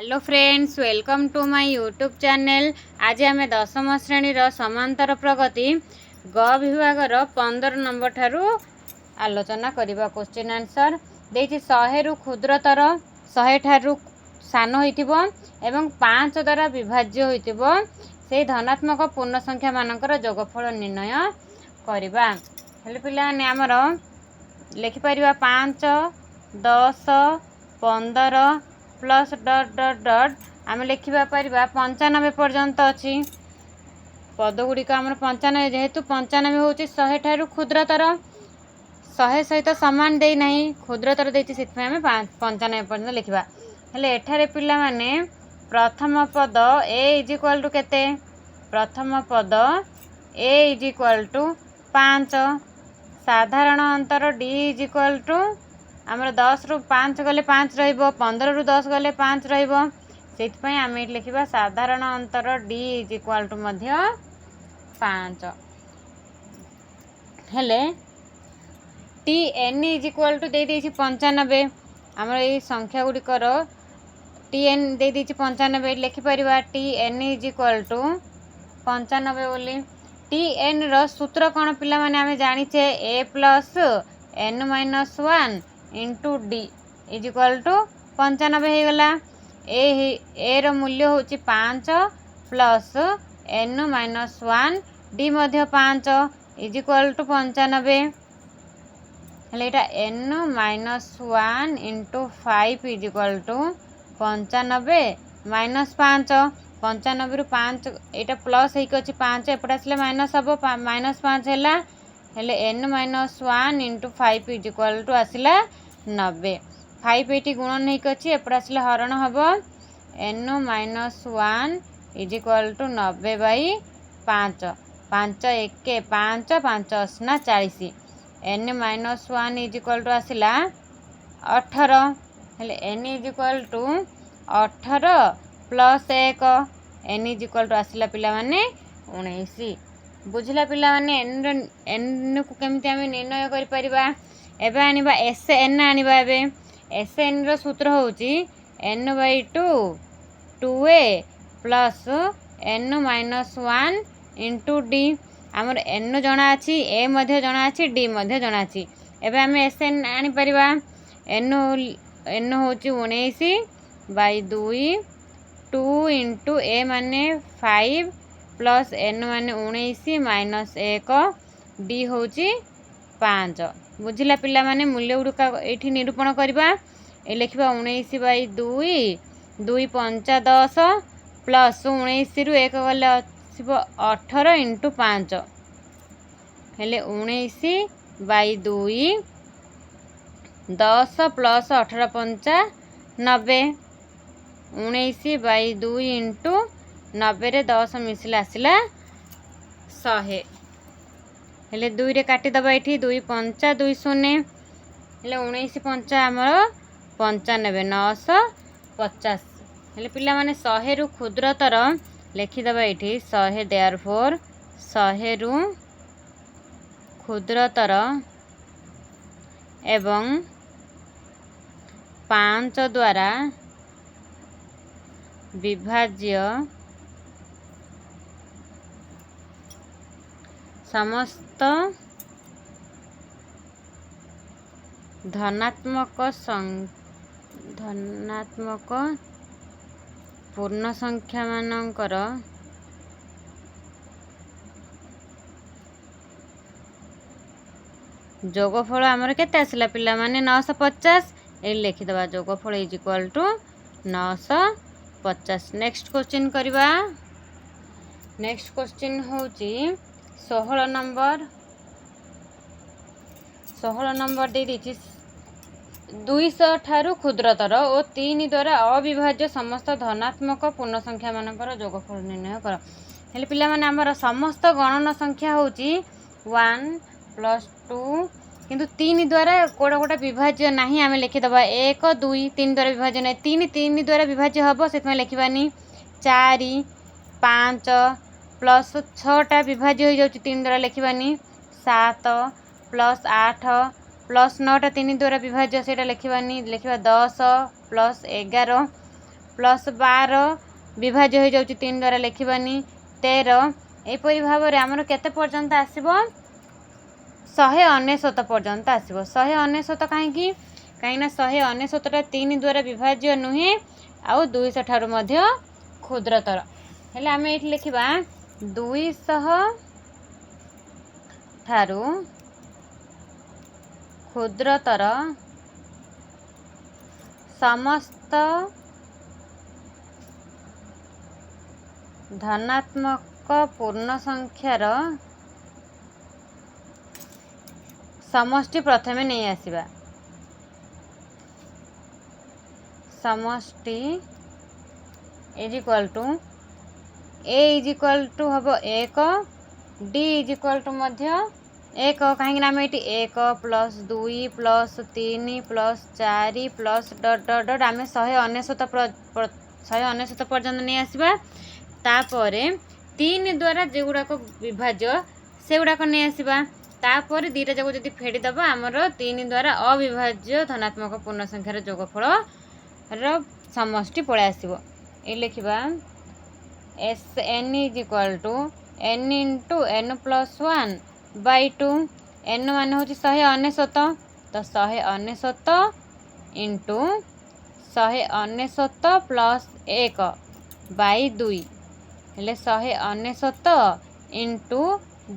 Hello friends, welcome to my YouTube channel. आज आम 10म श्रेणी समांतर प्रगति ग विभागर 15 नंबर ठारू आलोचना करवा। क्वेश्चन आंसर देती 100 रु क्षुद्रतर 100 ठारू सान होइतिबो एवं 5 द्वारा विभाज्य होइतिबो से धनात्मक पूर्ण संख्या मानकर जोगफल निर्णय करवा। हेले पिला ने हमर लिखि परिबा 5 10 15 प्लस डट डट डट आम लिखा पारिबा 95 पर्यंत अच्छी पदगुड़िक आम 95 जेहेतु 95 हूँ 100 ठारू क्षुद्रतर 100 सहित सामान देना क्षुद्रतर देती से आम 95 पर्यंत लिखा। हेले एठारे पिला माने प्रथम पद ए इज इक्वाल टू केते प्रथम पद ए इज इक्वाल टू 5 साधारण अंतर डी इज इक्वाल टू आमर 10 रु 5 गले 5 रहिबो 15 रु 10 गले 5 रहिबो सेति आम ये लिखा साधारण अंतर डी इज इक्वाल टू मध्य 5। हेले T N is equal to दे 95 आमर ये संख्या गुड़िकर टी एन दे 95 लिखिपर T N is equal to 95 बोली। टी एन रो सूत्र कौन पिला माने आमे जानिचे A plus N minus 1 into D is equal to 95 हो गला। ए रो मूल्य हूँ 5 प्लस एन माइनस 1 डी मध्य 5 इज इक्वाल टू 95। हेले एटा N minus 1 into 5 is equal to 95 minus 5 95 रु 5 एटा प्लस होइक अछि 5 एपटा आसले माइनस हबो माइनस 5 हैला। हेले N minus 1 into 5 is equal to आसला 90 5 एटी गुणन होइक अछि एपटा आसले हरण हबो n minus 1 is equal to 90 by 5 5 1 5 5 असना 40 n minus 1 is equal to आसला 18। हेले n is equal to 18 plus 1 n is equal to आसला पिला माने 19। बुझला पिला माने एन को केमती आमे निर्णय करि परिबा। एबे आनिबा एस एन आनिबा एबे एस एन रो सूत्र होउची n by 2 2a plus N minus 1 into d आमर एन जना अच्छी ए मध्य जना अच्छी डी मध्य जना अच्छी। एबे आमे एस एन आनी परिबा एन एन होउची 19 बाई 2 2 इंटू ए माने 5 प्लस एन माने 19 माइनस 1 डी होउची 5। बुझिला पिला माने मूल्य गुड़िका ये निरूपण करवा। ए लिखा 19 बाई 2 2 5 10 प्लस 19 रु 1 गले 18 इंटू 5 हेले 19 बाई 2 10 प्लस 18 5 90 19 बाई 2 इंटू 90 रे 10 मिसले आसला 100। हेले 2 रे काटिदबा ये 2 5 2 0 हेले 19 5 आमर 95 950। हेले पिला माने 100 रु क्षुद्रतर लिखिदबा ये 100 देयर फोर 100 रु क्षुद्रतर एवं 5 द्वारा विभाज्य समस्त धनात्मक पूर्ण संख्या मानकर जोगफल आमर केते आसला पिला माने 950 ए लिखिदबा जोगफल is equal to 950। Next question करवा। नेक्स्ट क्वेश्चन होची 16 नंबर दे दीची 200 ठारू क्षुद्रतर और 3 द्वारा अविभाज्य समस्त धनात्मक पूर्ण संख्या मानकर जोगफल निर्णय कर। हेले पिला माने हमर समस्त गणन संख्या होची 1 प्लस 2 किंतु 3 द्वारा कोड़ा कोड़ा विभाज्य नहीं आमे लिखिदबा 1 2 3 द्वारा विभाज्य नहीं 3 द्वारा विभाज्य हबो सेतमे लिखिबानी 4 5 प्लस 6टा विभाज्य हो जाउची 3 द्वारा लिखिबानी 7 प्लस 8 प्लस 9टा 3 द्वारा विभाज्य सेटा लिखिबानी लिखिबा 10 प्लस 11 प्लस 12 विभाज्य हो जाउची 3 द्वारा लिखिबानी 13 एपरी भाव में आमर केते पर्यंत आसीबो 199 पर्यंत आसीबो 199 कहीं कहीं 199 3 द्वारा विभाज्य नुहे आउ 200 ठारू मध्य क्षुद्रतर हेले आम ये लिखा 200 ठारू क्षुद्रतर समस्त धनात्मक पूर्ण संख्यार समष्टि प्रथमे नहीं आसीबा समष्टि is equal to A is equal to हम 1 डी इज इक्वल टू मध्य 1 कहीं आम ये 1 plus 2 plus 3 plus 4 plus dot dot dot आम 199 पर्यंत नहीं आसवा तापर 3 द्वारा जोगुड़ाक विभाज्य से गुड़ाक नहीं आसवा तापर दीटा जाक जब फेड़ीदब आमर 3 द्वारा अविभाज्य धनात्मक पूर्ण संख्यार जोगफल समष्टि पलि आसो ये लिखा S n is equal to n into n plus 1 by 2 n मान हूँ 199 तो 199 इंटू 199 प्लस 1 बाय 2 हेले 199 इंटू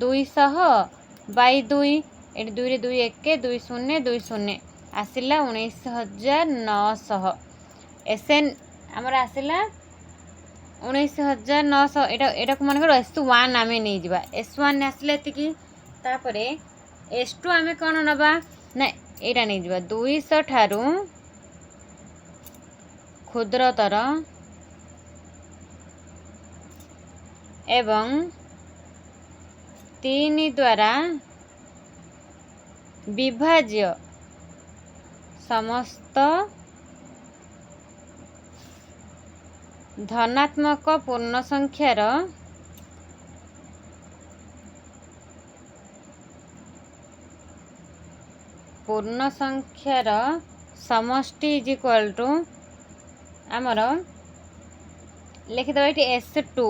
200 बाय 2 ये 2 रे 2 1 2 0 2 0 आसला 19,900 एसएन आमर आसला 19,900 एटा को मन कर S1 आम नहीं जावा S1 आसले एतिकी तापर S2 आम कौन नबा ना यहाँ नहीं जावा 200 ठारू क्षुद्रतर एवं 3 द्वारा विभाज्य समस्त धनात्मक पूर्ण संख्यार समष्टि इज इक्वल टू आमर लिखिद ये S2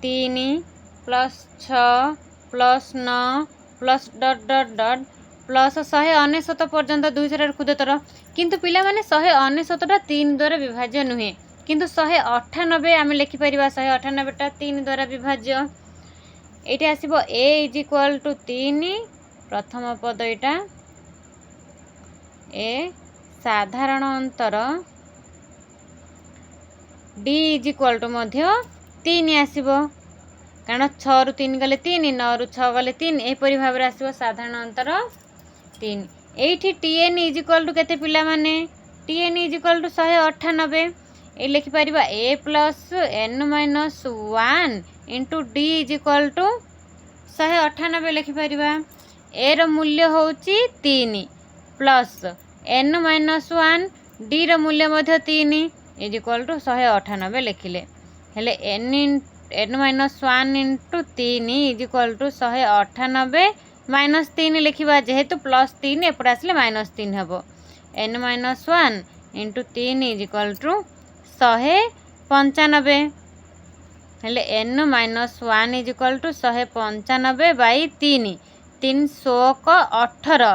3 plus 6 plus 9 plus dot dot dot plus 199 पर्यंत 200 क्षुद्रतर किंतु पिला माने 199 3 द्वारा विभाज्य नुहे किंतु 198 आम लिखिपर 198 3 द्वारा विभाज्य ये आसब ए इज इक्वल टू 3 प्रथम पद यहाँ ए साधारण अंतर डी इज इक्वल टू मध्य 3 आसब कारण 6 रु 3 गले 3 9 रु 6 गले 3 एपरी भाव में आसब साधारण अंतर 3 एठी टीएन इज इक्वल टू केते पिला माने टीएन इज इक्वल टू 198 ये लिखिपर A plus N minus 1 into D is equal to 198 लिखिपर ए रो मूल्य होची 3 प्लस एन माइनस 1 डी रो मूल्य मध्य 3 इज इक्वल टू 198 लिखिले हेले N minus 1 into 3 is equal to 198 minus 3 लिखा जेहेतु प्लस 3 एपटे आसले माइनस 3 हम n minus 1 into 3 is equal to 195 हेले N minus 1 is equal to 195 by 3 300 18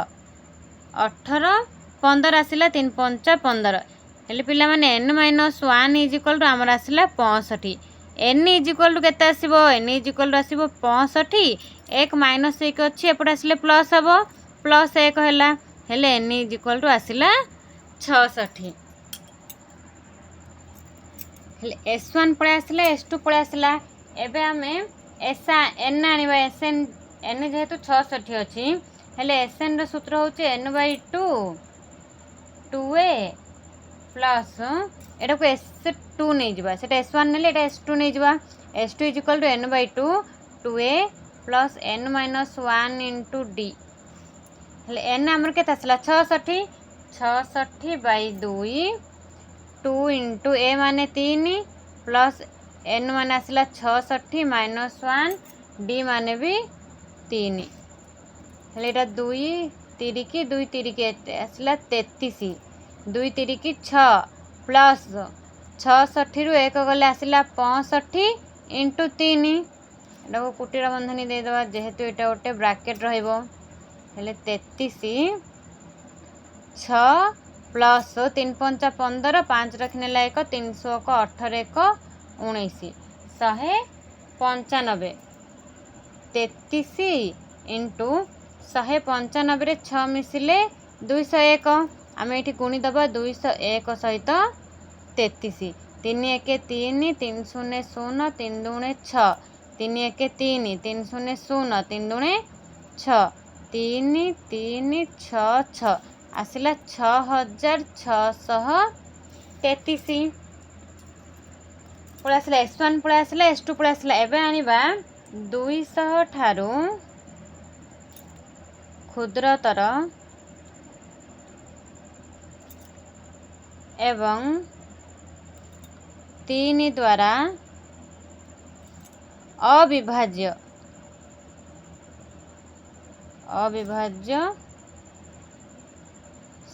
18 15 आसला 3 5 15 हेले पिला माने N minus 1 is equal to आमर आसला 65 एन इज इक्वल टू केते आसीबो एन इज इक्वल टू आसीबो 65 1 माइनस 1 अच्छी एपटे आसले प्लस हम प्लस 1 है हेले एन इज इक्वल टू आसला 66 हेले S1 पळे आसला S2 पळे आसला एबे आमे एन आनिबा एन एन जेहेतु 66 अच्छी हेले एन रो सूत्र होचे n by 2 2a plus iota को S2 नहीं जावा सेटा S1 नेले एटा S2 नहीं जावा S2 is equal to n by 2 2a plus n minus 1 into d हेले n आमर केते आसला 66 66 बाई 2 2 इंटू ए माने 3 प्लस एन माने आसला 66 माइनस 1 डी माने भी 3 हेले एटा 2 तिरिकी 2 तिरिकी आसला 33 2 तिरिकी 6 प्लस 66 ରୁ 1 गले आसला 65 इंटू 3 एटा को कुटीर बंधनी दे दवा जेहेतु एटा गोटे ब्रैकेट रहिबो हेले 33 6 प्लस 3 5 15 5 रखनेला 1 300 को 18 1 19 195 33 इंटू 195 रे 6 मिसिले 201 आम ये गुणी दबा 201 सहित 33 3 1 3 3 0 0 3 2 6 3 1 3 3 0 0 3 2 6 3 3 6 6 आसला 6633 पड़ा आसला S1 पड़ा आसला S2 पड़ा आसला एबे आनिबा 200 ठारू क्षुद्रतर एवं 3 द्वारा अविभाज्य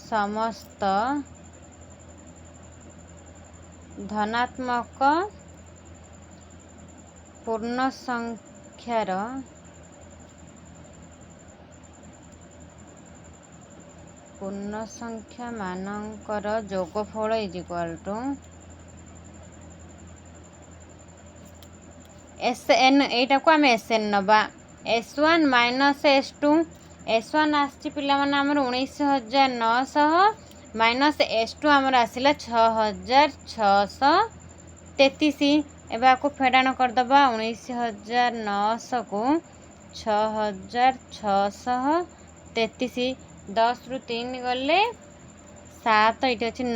समस्त धनात्मक पूर्ण संख्या मानकर जोगफल इज इक्वल टू SN एटा को आम SN नबा S1 माइनस S2 S1 आसी पिला माने हमर 19900 माइनस S2 हमर आसिला 6633 एबा को फेडाण कर दबा 19900 को 6633 10 रु 3 गले 7 इट अछि 9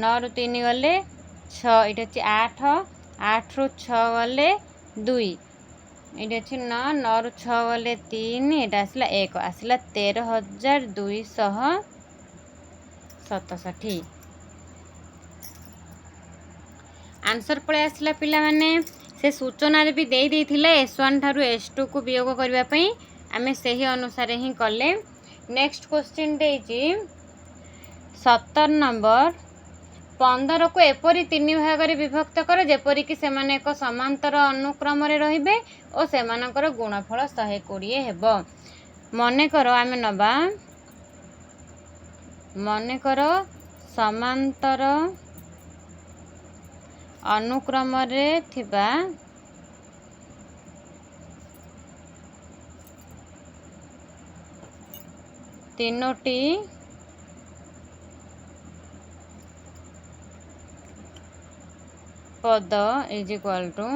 9 रु 3 गले 6 इट अछि 8 8 रु 6 गले 2 ये अच्छी 9 9 रु 6 गले 3 ये आसला 1 आसला 13267 आंसर पड़े आसला पिला माने से सूचना भी दे देथिले S1 ठारू S2 को वियोग करबा पई आमे सही अनुसार ही कले। नेक्स्ट क्वेश्चन देछि 17 नंबर 15 को एपरी 3 भाग रे विभक्त कर जेपरी कि सेमाने एक समांतर अनुक्रम रे रहिबे और सेमानकर गुणफल 120 हेबो। मने करो आमे नबा मने करो समांतर अनुक्रम रे थिबा तीनोटी पद is equal to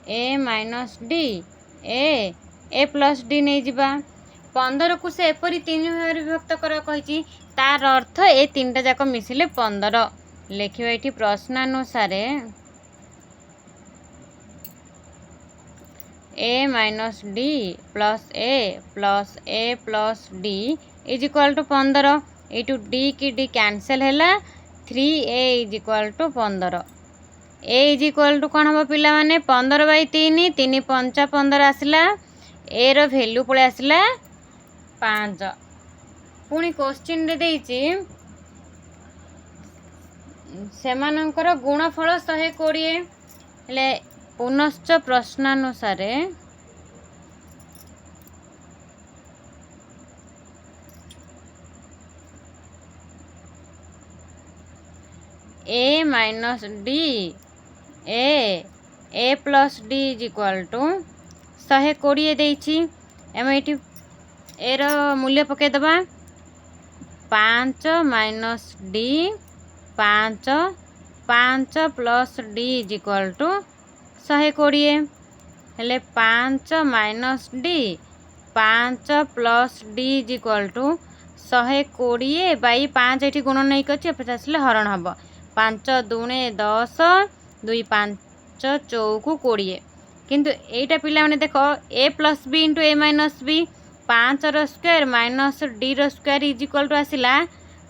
A minus D A plus d नहीं जिबा 15 को से एपरी 3 भाग विभक्त कर कही तार अर्थ ए 3टा जाक मिसिले 15 लिखिबा एठी प्रश्नानुसार A minus D plus A plus D is equal to 15 एटू डी की डी कैंसल हैला 3a is equal to 15 A is equal to कौन हम पिला माने 15/3 3 5 15 आसला ए रो वैल्यू पळे आसला 5 पुणी क्वेश्चन रे देछि सेमानंकर गुणफल 120 हेले पुनश्च प्रश्नानुसार A minus D A plus D is equal to 120 देछि एम एटी ए रो मूल्य पके दबा 5 minus D 5 plus D is equal to 120 हेले 5 minus D 5 plus D is equal to 120 by 5 एटी गुण नहीं कछि आसले हरण हब 5 दूणे 10 2 5 चौकु 20 किंतु एटा पिला माने देखो A plus B into A minus B 5 रो स्क्वायर माइनस डी रो स्क्वायर इज इक्वल टू आसिला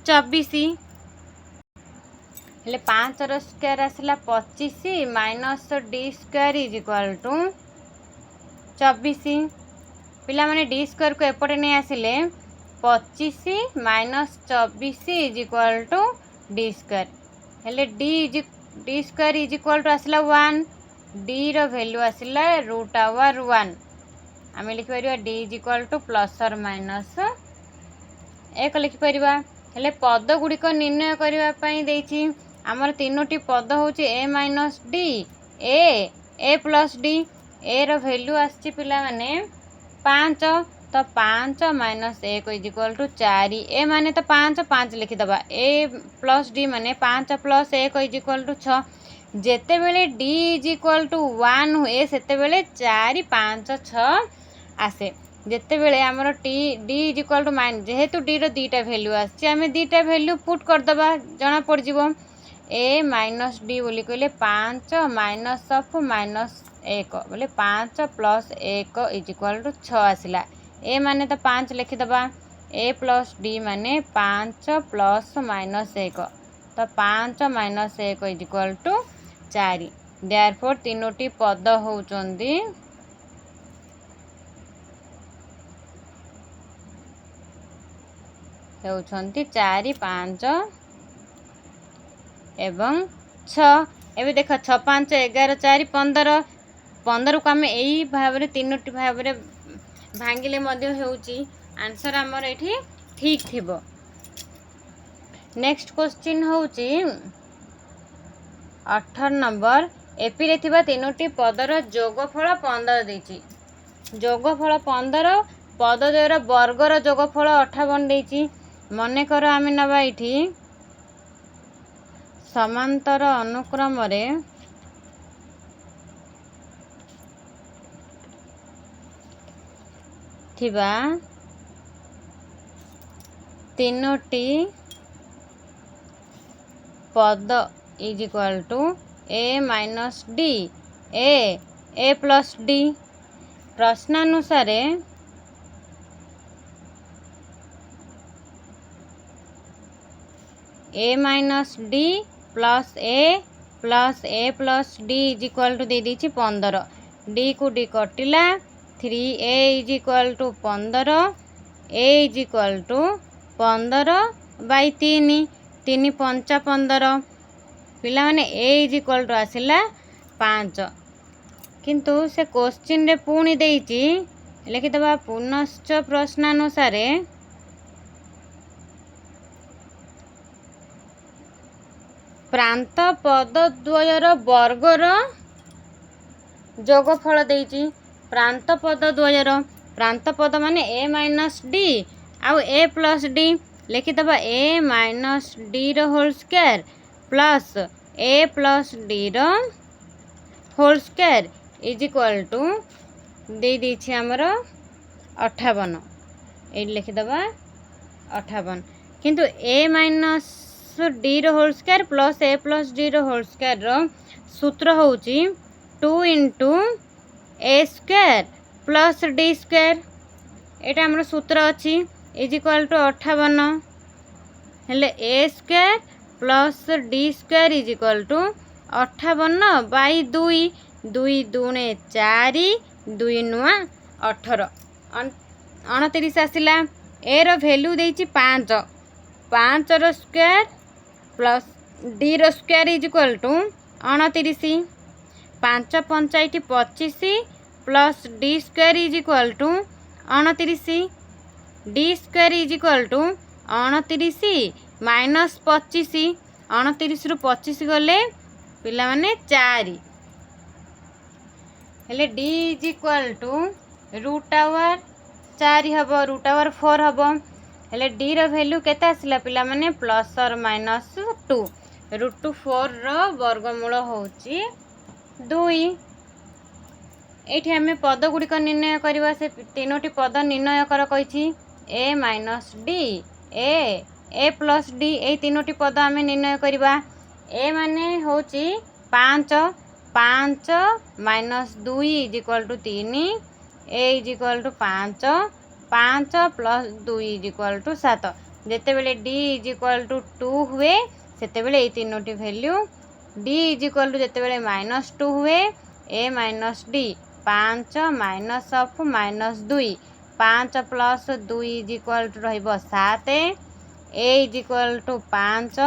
24 हेले 5 रो स्क्वायर आसिला 25 minus D square is equal to 24 पिला माने डी स्क्वायर को एपटे नहीं आसिले 25 minus 24 is equal to D square हेले D square is equal to आसला 1 डी रो वैल्यू आसला √1 आम लिखिपर D is equal to plus और माइनस 1 लिखिपर। हेले पद गुड़िक निर्णय करने आमर तीनोटी पद हूँ A minus D A plus D A रो वैल्यू आसी पिला माने 5 तो 5 minus 1 is equal to 4 A माने तो 5 लिखिदबा ए प्लस डी माने 5 प्लस 1 इज इक्वल टू 6 जेते बेले डी इज इक्वल टू 1 हुए सेते बेले 4 5 6 आसे जेते बेले आमर डी इज इक्वल टू माइन जेहेतु डी रो दीटा वैल्यू आसी आम दीटा वैल्यू पुट करदबा जना पड़ जीवो ए माइनस डी बोली कहले 5 माइनस ऑफ माइनस 1 बोले 5 प्लस 1 इज इक्वल टू 6 आसला ए माने तो 5 लिखिदबा ए प्लस डी माने 5 प्लस माइनस 1 तो 5 minus 1 is equal to 4 therefore तीनोटी पद होउचंदी हेउछंती 4 5 एवं 6 एबे देख 6 5 11 4 15 15 को आम यही भाव में तीनोटी भाव में भांगिले होउची आंसर आमर एठी ठीक थिबो। नेक्स्ट क्वेश्चन होउची 18 नंबर एपी रे थिबा तीनोटी पदर जोगफल 15 देची जोगफल 15 पद द्वयर वर्गर जोगफल 58 देची मने कर आम नबा एठी समांतर अनुक्रम रे थिबा तीनोटी पद is equal to A minus D A plus D प्रश्नानुसार A minus D plus A plus D is equal to दे दीची 15 डी को डी कटिला 3a is equal to 15 A is equal to 15 by 3 3 5 15 पिला माने ए इज इक्वल टू आसिला 5 किंतु से क्वेश्चन रे पुणी देइची लिखिदबा पुनश्च प्रश्नानुसार प्रांत पद द्वयर वर्गर जोगफल देइची प्रांत पद द्वयर प्रांत पद माने ए माइनस डी आउ ए प्लस डी लिखिदबा ए माइनस डी रो होल स्क्वायर प्लस ए प्लस डी रो whole square is equal to दे दीछि हमर 58 ए लिखिदबा 58 किंतु ए माइनस डी रो होल स्क्वायर प्लस ए प्लस डी रो होल स्क्वायर रो सूत्र होउची 2 into A square plus D square एटा हमर सूत्र अछि इज इक्वल टू 58 हेले A square plus D square is equal to 58 by 2 2 दूने 4 2 नुआ 18 29 आसिला ए रो वैल्यू देइची 5 5 रो स्क्वायर प्लस डी रो square is equal to 29 5 5 25 plus D square is equal to 29 D square is equal to 29 minus 25 29 रु 25 गले पिला माने 4 हेले डी इज इक्वल टू √4 हबो √4 हबो हेले डी रो वैल्यू केते आसिला पिला माने प्लस और माइनस 2 √4 रो वर्गमूल होउची 2 एठी हमें पद गुड़िक निर्णय करवा से तीनोटी पद निर्णय कर कही A minus D A plus D A तीनोटी पद आम निर्णय करवा ए माने होची 5 5 minus 2 is equal to 3 A is equal to 5 5 plus 2 is equal to 7 जेते बेले डी इज इक्वल टू 2 हुए सेते बेले ए तीनोटी value D is equal to जेते बेले -2 हुए A minus D 5 minus of -2 5 plus 2 is equal to रहिबो 7 A is equal to 5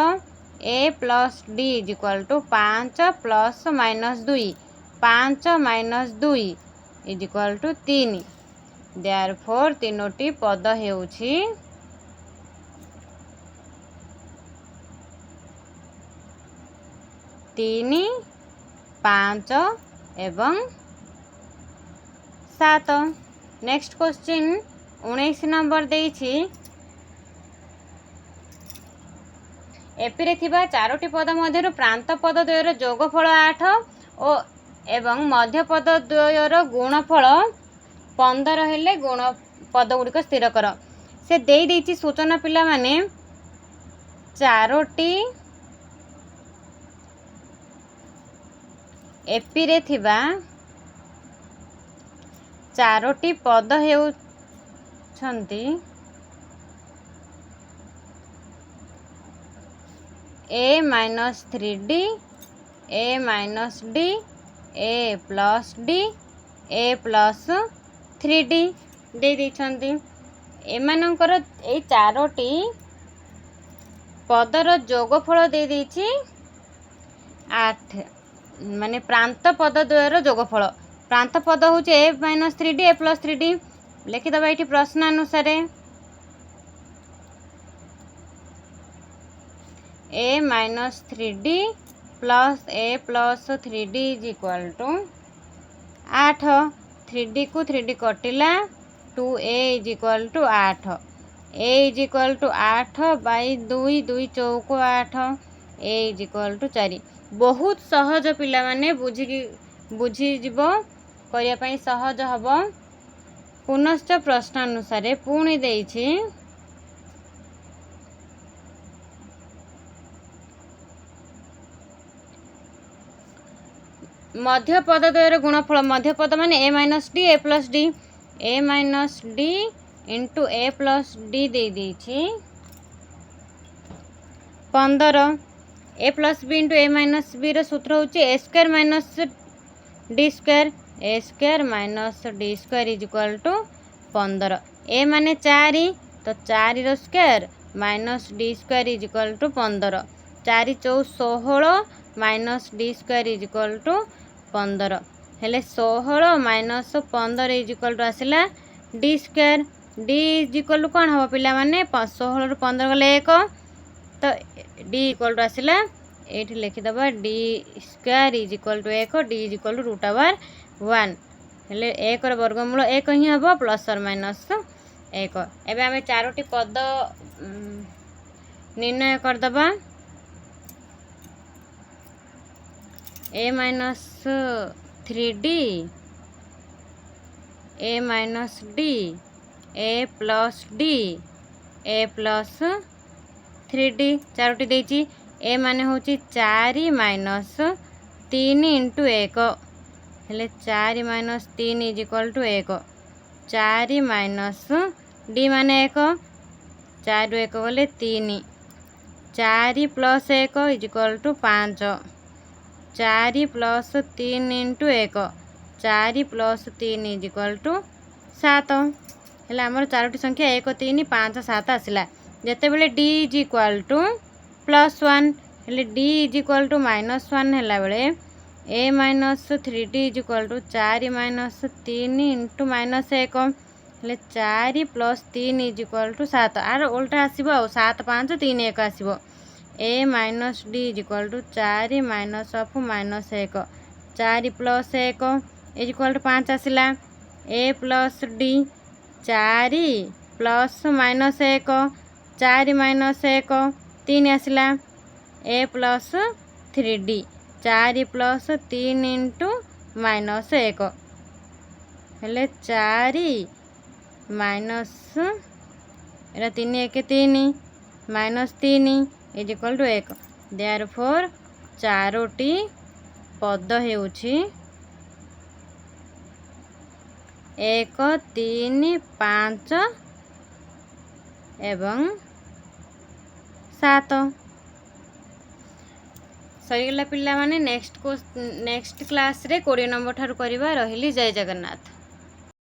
A plus D is equal to 5 plus minus 2 5 minus 2 is equal to 3 therefore तीनोटी पद हेउछि 3 5 एवं 7। Next question 19 number देइछि एपिरे थिबा चारोटी पद मध्यरु प्रांत पद द्वयर जोगफल 8 ओ एवं मध्य पद द्वयर गुणफल 15 हेले गुण पद गुड़िक स्थिर कर। से देई देइछि सूचना पिला माने चारोटी एपिरे थिबा चारोटी पद हेउछंती A minus 3d A minus D A plus D A plus 3d दे देछंती। एमानंकर ए चारोटी पदर जोगफल दे देछि 8 माने प्रांत पद द्वयर जोगफल प्रांत पद हूँ A minus 3d A plus 3d लिखिदबा ये प्रश्न अनुसार a minus 3d plus A plus 3d is equal to 8 3d को 3d कटिला 2a is equal to 8 a is equal to 8 by 2 2 चौक 8 a इज इक्वाल टू 4। बहुत सहज पिला माने बुझी जीवो करिया पई सहज हबो। पुनश्च प्रश्न अनुसार पुणी देइछि मध्य पद द्वयर गुणफल मध्य पद माने a minus D A plus D a minus d into a plus d दे देइछि 15 a plus B into A minus b रो सूत्र होछि a square minus D square a square minus D square is equal to 15 a माने 4 तो 4 रो square minus D square is equal to 15 4 4 16 minus D square is equal to 15 हेले 16 minus 15 is equal to आसिला d square d is equal to कौन हम पिला माने 16 रु 15 गले 1 तो डी इक्वल टू आसिला एठी लिखिदबा d square is equal to 1 D is equal to root over 1 हेले 1 रो वर्गमूल 1 ही हबो प्लस और माइनस 1। एबे हमें चारोटी पद निर्णय कर दबा a minus 3d A minus D A plus D A plus 3d चारोटी देइछि ए माने होछि 4 माइनस 3 इंटू 1 हेले 4 minus 3 is equal to 1 4 minus d माने 1 4 रु 1 गले 3 4 plus 1 is equal to 5 4 plus 3 into 1 4 plus 3 is equal to 7 हेले हमर चारोटी संख्या 1 3 5 7 आसिला। जेते बेले d is equal to plus 1 हेले d is equal to minus 1 हेला बेले a minus 3d is equal to 4 minus 3 into minus 1 हेले 4 प्लस 3 इज इक्वल टू 7 आर उल्टा आसीबो 7 5 3 1 आसीबो a minus d is equal to 4 minus of minus 1 4 plus 1 is equal to 5 आसिला a plus d 4 plus minus 1 4 minus 1 3 आसिला a plus 3d 4 plus 3 into minus 1 हेले 4 minus एरा 3 1 3 minus 3 is equal to 1 therefore चारोटी पद हेउछि 1 3 5 एवं 7 सरीगला पिला माने नेक्स्ट क्लास रे 20 नंबर ठारू करिबा रहिली। जय जगन्नाथ।